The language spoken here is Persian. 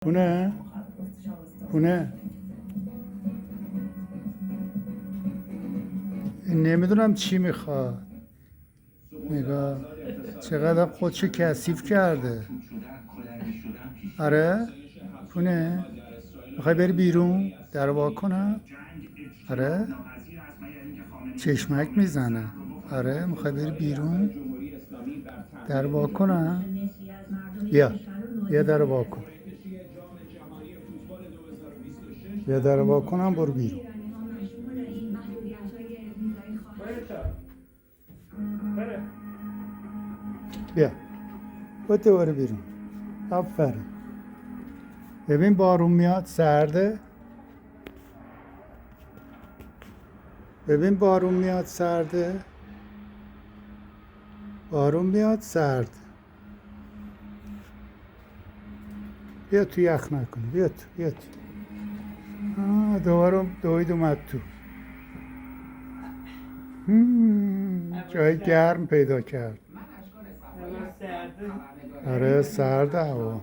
خونه خونه نمیدونم چی میخواد. نگاه چقدر خودشو کثیف کرده. آره خونه میخوای بری بیرون در وا کنم. آره چشمک میزنه. آره میخوای بری بیرون در وا کنم. بیا در وا کن. بیا در وا کنم برو بیرون. بیا خودت برو بیرون. آفرین. ببین بارون میاد سرده. ببین بارون میاد سرده. بارون میاد سرد. بیا تو یخ نکنی. بیا تو بیا تو. دوباره دوید اومد تو. جای گرم پیدا کرد. آره سرده هوا.